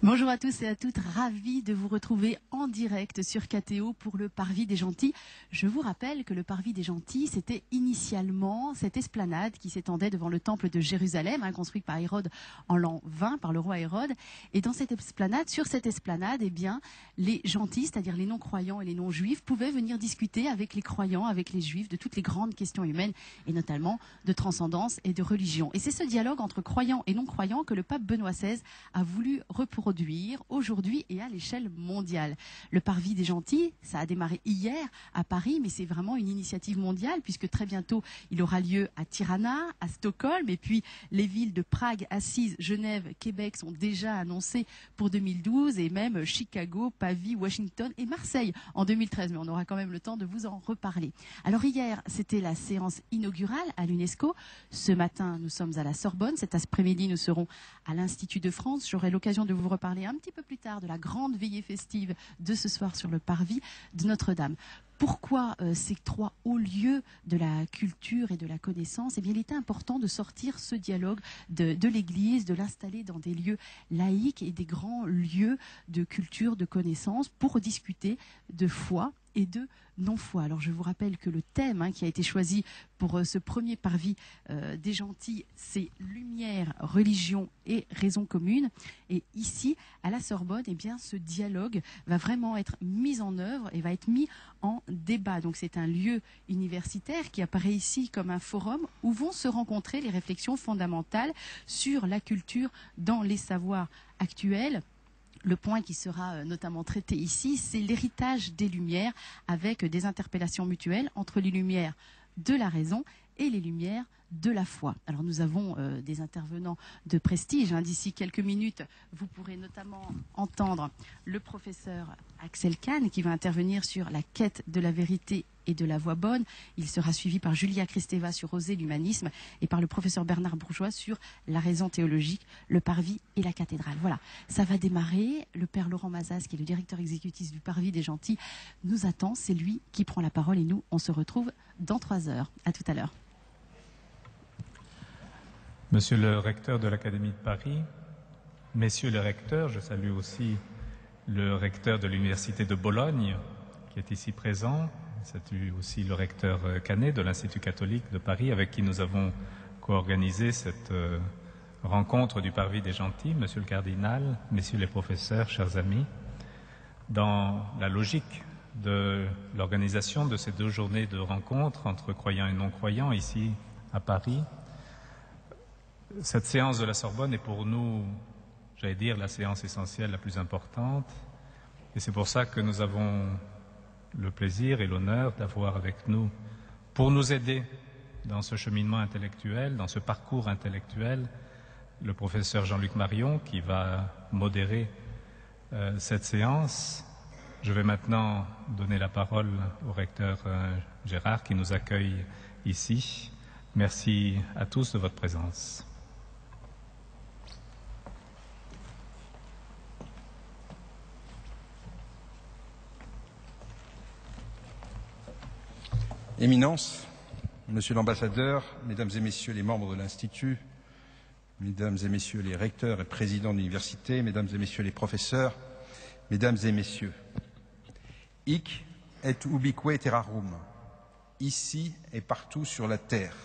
Bonjour à tous et à toutes, ravi de vous retrouver en direct sur KTO pour le Parvis des Gentils. Je vous rappelle que le Parvis des Gentils, c'était initialement cette esplanade qui s'étendait devant le temple de Jérusalem, construite par Hérode en l'an 20, par le roi Hérode. Et dans cette esplanade, sur cette esplanade, eh bien, les gentils, c'est-à-dire les non-croyants et les non-juifs, pouvaient venir discuter avec les croyants, avec les juifs, de toutes les grandes questions humaines, et notamment de transcendance et de religion. Et c'est ce dialogue entre croyants et non-croyants que le pape Benoît XVI a voulu reproduire aujourd'hui et à l'échelle mondiale. Le Parvis des Gentils, ça a démarré hier à Paris, mais c'est vraiment une initiative mondiale puisque très bientôt il aura lieu à Tirana, à Stockholm, et puis les villes de Prague, Assise, Genève, Québec sont déjà annoncées pour 2012 et même Chicago, Pavie, Washington et Marseille en 2013. Mais on aura quand même le temps de vous en reparler. Alors hier, c'était la séance inaugurale à l'UNESCO. Ce matin, nous sommes à la Sorbonne. Cet après-midi, nous serons à l'Institut de France. J'aurai l'occasion de vous reparler un petit peu plus tard de la grande veillée festive de ce soir sur le Parvis de Notre-Dame. Pourquoi ces trois hauts lieux de la culture et de la connaissance? Eh bien, il était important de sortir ce dialogue de l'Église, de l'installer dans des lieux laïques et des grands lieux de culture, de connaissance, pour discuter de foi et de non-foi. Alors je vous rappelle que le thème qui a été choisi pour ce premier Parvis des Gentils, c'est lumière, religion et raison commune. Et ici, à la Sorbonne, eh bien, ce dialogue va vraiment être mis en œuvre et va être mis en débat. Donc c'est un lieu universitaire qui apparaît ici comme un forum où vont se rencontrer les réflexions fondamentales sur la culture dans les savoirs actuels. Le point qui sera notamment traité ici, c'est l'héritage des Lumières avec des interpellations mutuelles entre les Lumières de la raison et les Lumières de la foi. Alors nous avons des intervenants de prestige. D'ici quelques minutes, vous pourrez notamment entendre le professeur Axel Kahn qui va intervenir sur la quête de la vérité et de la voie bonne. Il sera suivi par Julia Kristeva sur Oser l'humanisme et par le professeur Bernard Bourgeois sur la raison théologique, le Parvis et la cathédrale. Voilà, ça va démarrer. Le père Laurent Mazas, qui est le directeur exécutif du Parvis des Gentils, nous attend. C'est lui qui prend la parole et nous, on se retrouve dans 3 heures. À tout à l'heure. Monsieur le recteur de l'Académie de Paris, messieurs les recteurs, je salue aussi le recteur de l'Université de Bologne qui est ici présent. Je salue aussi le recteur Canet de l'Institut catholique de Paris avec qui nous avons co-organisé cette rencontre du Parvis des Gentils. Monsieur le cardinal, messieurs les professeurs, chers amis, dans la logique de l'organisation de ces 2 journées de rencontre entre croyants et non-croyants ici à Paris, cette séance de la Sorbonne est pour nous, j'allais dire, la séance essentielle la plus importante. Et c'est pour ça que nous avons le plaisir et l'honneur d'avoir avec nous, pour nous aider dans ce cheminement intellectuel, dans ce parcours intellectuel, le professeur Jean-Luc Marion qui va modérer cette séance. Je vais maintenant donner la parole au recteur Gérard qui nous accueille ici. Merci à tous de votre présence. Éminence, Monsieur l'ambassadeur, Mesdames et Messieurs les membres de l'Institut, Mesdames et Messieurs les recteurs et présidents d'université, Mesdames et Messieurs les professeurs, Mesdames et Messieurs, hic et ubique terrarum, ici et partout sur la terre.